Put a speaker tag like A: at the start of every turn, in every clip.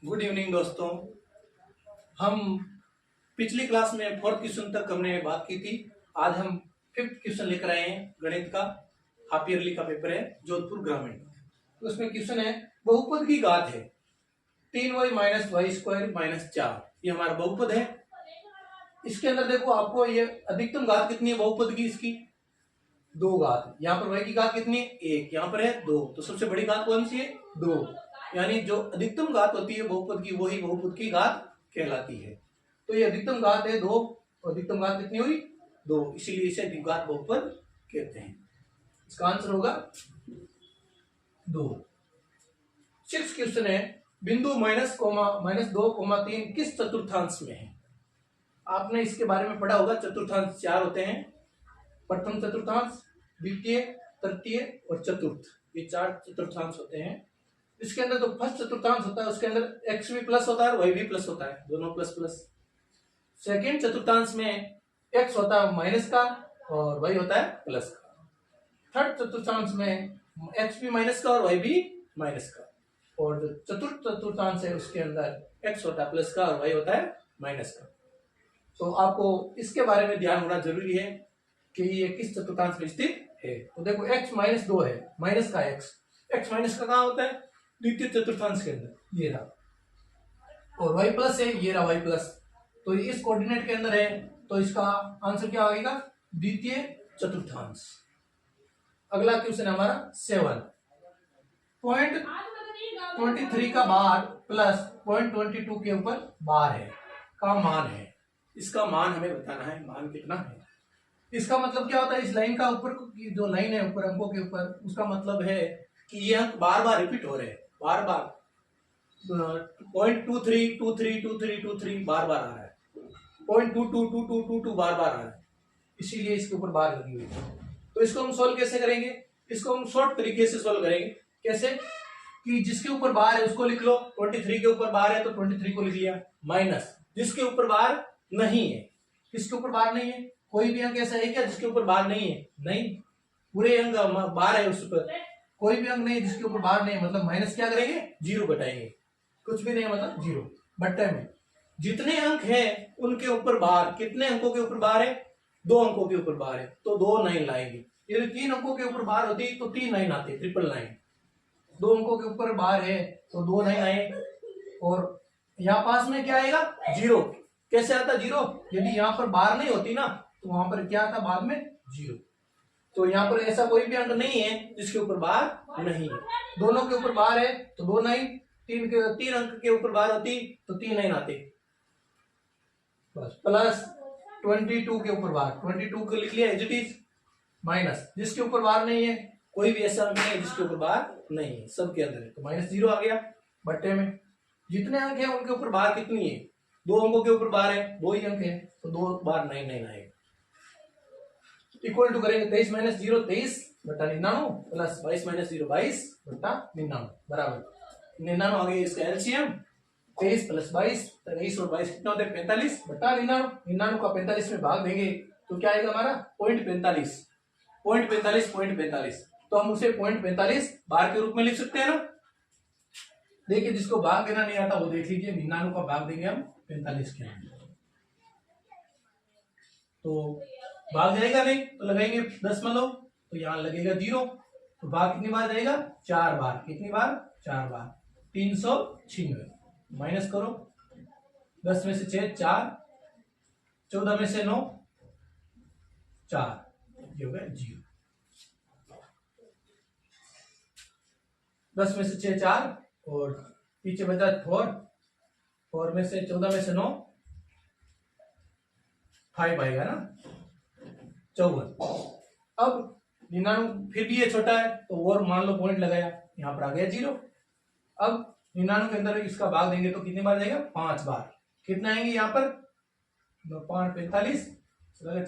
A: Good evening दोस्तों। हम पिछली क्लास में फोर्थ क्वेश्चन तक हमने बात की थी। आज हम फिफ्थ क्वेश्चन लेकर आए हैं। गणित का हाफ ईयरली का पेपर है जोधपुर ग्रामीण। तो उसमें क्वेश्चन है बहुपद की घात है 3y minus Y square minus 4। ये हमारा बहुपद है। इसके अंदर देखो आपको ये अधिकतम घात कितनी है बहुपद की, इसकी 2 घात। यहाँ पर y की घात कितनी है 1, यहाँ पर है 2। तो सबसे बड़ी घात कौन सी है 2। यानी जो अधिकतम घात होती है बहुपद की वही बहुपद की घात कहलाती है। तो ये अधिकतम घात है 2, अधिकतम घात कितनी हुई 2, इसीलिए इसे द्विघात बहुपद कहते हैं। इसका आंसर होगा 2। 6 क्वेश्चन है बिंदु -2,3 किस चतुर्थांश में है। आपने इसके बारे में पढ़ा होगा। चतुर्थांश 4 होते हैं, प्रथम चतुर्थांश, द्वितीय, तृतीय और चतुर्थ। ये 4 चतुर्थांश होते हैं। इसके अंदर जो फर्स्ट चतुर्थांश होता है उसके अंदर x भी प्लस होता है और y भी प्लस होता है, दोनों प्लस प्लस। सेकेंड चतुर्थांश में x होता है माइनस का और y होता है प्लस का। थर्ड चतुर्थांश में x भी माइनस का और y भी माइनस का। और जो चतुर्थ चतुर्थांश है उसके अंदर x होता है प्लस का और y होता है माइनस का। तो आपको इसके बारे में ध्यान होना जरूरी है कि ये किस चतुर्थांश में स्थित है। तो देखो x -2 है, माइनस का x माइनस का कहाँ होता है द्वितीय चतुर्थांश के अंदर, ये रहा। और y प्लस है, ये रहा y प्लस। तो इस कोऑर्डिनेट के अंदर है, तो इसका आंसर क्या आएगा द्वितीय चतुर्थांश। अगला क्वेश्चन है हमारा 7। 0.23 का बार प्लस 0.22 के ऊपर बार है का मान है। इसका मान हमें बताना है, मान कितना है। इसका मतलब क्या होता है, इस लाइन का ऊपर की जो लाइन है ऊपर अंकों के ऊपर, उसका मतलब है कि ये अंक बार बार रिपीट हो रहे हैं, बार बार 0.23 23 23 23 बार बार आ रहा है, 0.22 22 22 बार बार आ रहा है, इसीलिए इसके ऊपर बार लगी हुई है। तो इसको हम सोल्व कैसे करेंगे, इसको हम शॉर्ट तरीके से सोल्व करेंगे। कैसे कि जिसके ऊपर बार है उसको लिख लो, 23 के ऊपर बार है तो 23 को लिख लिया, माइनस जिसके ऊपर बार नहीं है। किसके ऊपर बार नहीं है, कोई भी अंक ऐसा है क्या जिसके ऊपर बार नहीं है, नहीं, पूरे अंक बार है उस पर। कोई भी अंक नहीं जिसके ऊपर बार नहीं, मतलब माइनस क्या करेंगे 0 घटाएंगे, कुछ भी नहीं मतलब 0 बट्टे में जितने अंक हैं उनके ऊपर बार। कितने अंकों के ऊपर बार है 2 अंकों के ऊपर बार है तो 2 9 लाएंगे। यदि 3 अंकों के ऊपर बार होती तो 3 9 आते, 999। 2 अंकों के ऊपर बार है तो 2 9 आए। और यहाँ पास में क्या आएगा 0। कैसे आता 0, यदि यहाँ पर बार नहीं होती ना तो वहां पर क्या आता बाद में 0। तो यहाँ पर ऐसा कोई भी अंक नहीं है जिसके ऊपर बार नहीं है। दोनों के ऊपर बार है तो 2 9, 3 अंक के ऊपर बार होती तो 3 9 आते बस। प्लस 22 के ऊपर बार, 22 को लिख लिया एज इट इज, माइनस जिसके ऊपर बार नहीं है, कोई भी ऐसा अंक नहीं है जिसके ऊपर बार नहीं है, सबके अंदर है तो -0 आ गया बट्टे में। जितने अंक है उनके ऊपर बार कितनी है, 2 अंकों के ऊपर बार है, 2 ही अंक है तो 2 बार 9 9 आएगा। इक्वल टू करेंगे 23 - 0 23 बटा 99 प्लस 22 - 0 22 बटा 99 बराबर 99 आ गया। इसका एलसीएम 23 + 22, 23 और 22 कितना होता है 45 बटा 99। 99 का 45 में भाग देंगे तो क्या आएगा हमारा 0.45 0.45 तो हम उसे 0.45 बार के रूप में लिख सकते हैं ना। देखिए जिसको भाग देना नहीं आता वो देख लीजिए, 99 का भाग देंगे हम 45 के अंदर तो भाग जाएगा नहीं, तो लगाएंगे दशमलव तो यहाँ लगेगा 0। तो भाग कितनी बार जाएगा 4 बार। कितनी बार 4 बार, 396। माइनस करो, 10 में से 6 4, 14 में से 9 4, ये हो गया 0। 10 में से 6 4 और पीछे बचा 4 में से 14 में से 9 5 आएगा ना 54। अब 99 फिर भी ये छोटा है तो और मान लो पॉइंट लगाया, यहाँ पर आ गया 0। अब 99 के अंदर इसका भाग देंगे तो कितनी बार जाएगा 5 बार। कितना आएंगे यहाँ पर 5 45 4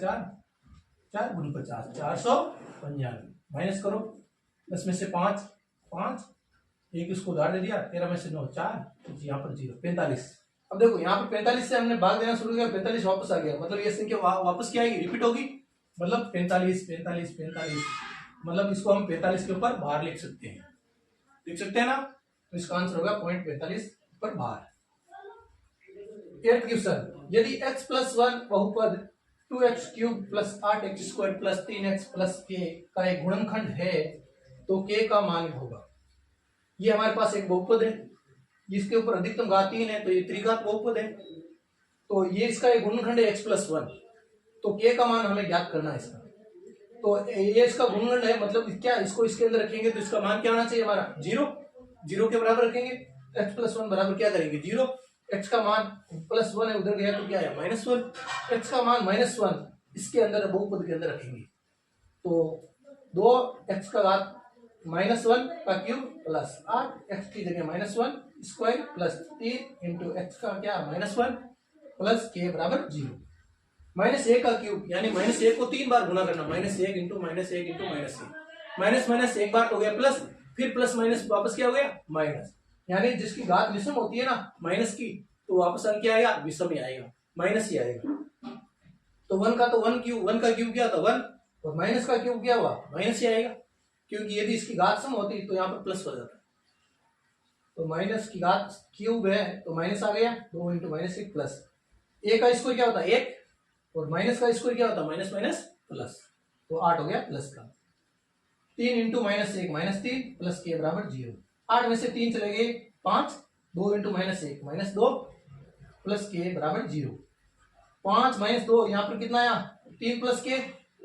A: 4 गुण 50 495। माइनस करो, 10 में से 5 5, एक इसको उधार दे दिया, 13 में से 9 4, यहाँ पर 0 45। अब देखो यहाँ पर 45 से हमने भाग देना शुरू किया, 45 वापस आ गया, मतलब ये संख्या वापस क्या आएगी रिपीट होगी, मतलब 45 45 45, मतलब इसको हम 45 के ऊपर बाहर लिख सकते हैं ना। तो इसका आंसर होगा 0.45 पर बार। 8th क्वेश्चन, यदि x+1 बहुपद 2x³ + 8x² + 3x + k का एक गुणनखंड है तो k का मान होगा। ये हमारे पास एक बहुपद है जिसके ऊपर अधिकतम घात 3 है, तो ये त्रिघात बहुपद है, तो ये इसका एक गुणनखंड है x+1, तो k का मान हमें ज्ञात करना है इसका। तो ये इसका गुणनखंड है, मतलब क्या, इसको इसके अंदर रखेंगे तो इसका मान क्या होना चाहिए हमारा 0 के बराबर रखेंगे। x+1 बराबर क्या करेंगे 0, x का मान +1 है, उधर गया तो क्या है -1, x का मान -1 इसके अंदर बहुपद के अंदर रखेंगे, तो 2x का घात -1 का क्यूब प्लस 8x की जगह -1² प्लस 3 इंटू x का क्या -1 प्लस k बराबर 0। -1 का क्यूब यानी -1 को 3 बार गुना करना, -1 इंटू -1 इंटू -1, माइनस एक बार हो गया प्लस, फिर प्लस माइनस वापस क्या हो गया माइनस, यानी जिसकी घात विषम होती है ना माइनस की, तो वापस अंक क्या आएगा विषम ही आएगा, माइनस ही आएगा। तो 1 का तो 1 का क्यूब क्या था 1, और माइनस का क्यूब क्या हुआ माइनस ही आएगा, क्योंकि यदि इसकी घात सम होती तो यहाँ पर प्लस हो जाता। तो माइनस की घात क्यूब है तो माइनस आ गया, 2 इंटू -1 प्लस, a का स्क्वायर क्या होता है 1, और माइनस का स्क्वायर क्या होता है माइनस माइनस प्लस, तो 8 हो गया प्लस का। 3 इंटू -1 -3 प्लस के बराबर 0। 8 में से 3 चले गए 5, 2 इंटू -1 -2 प्लस के बराबर 0। 5 -2 यहाँ पर कितना आया 3 प्लस के,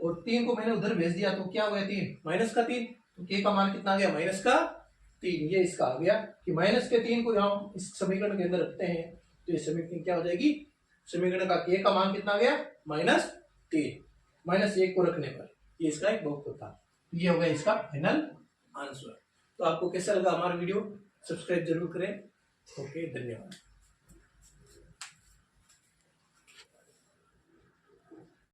A: और 3 को मैंने उधर भेज दिया तो क्या हो गया 3 माइनस का 3, तो के का मान कितना आ गया -3। ये इसका आ गया कि -3 को यहाँ इस समीकरण के अंदर रखते हैं तो ये समीकरण क्या हो जाएगी, समीकरण का के का मान कितना आ गया -3, -1 को रखने पर ये इसका एक बहुपद था। ये हो गया इसका फाइनल आंसर। तो आपको कैसा लगा हमारा वीडियो, सब्सक्राइब जरूर करें। ओके, धन्यवाद।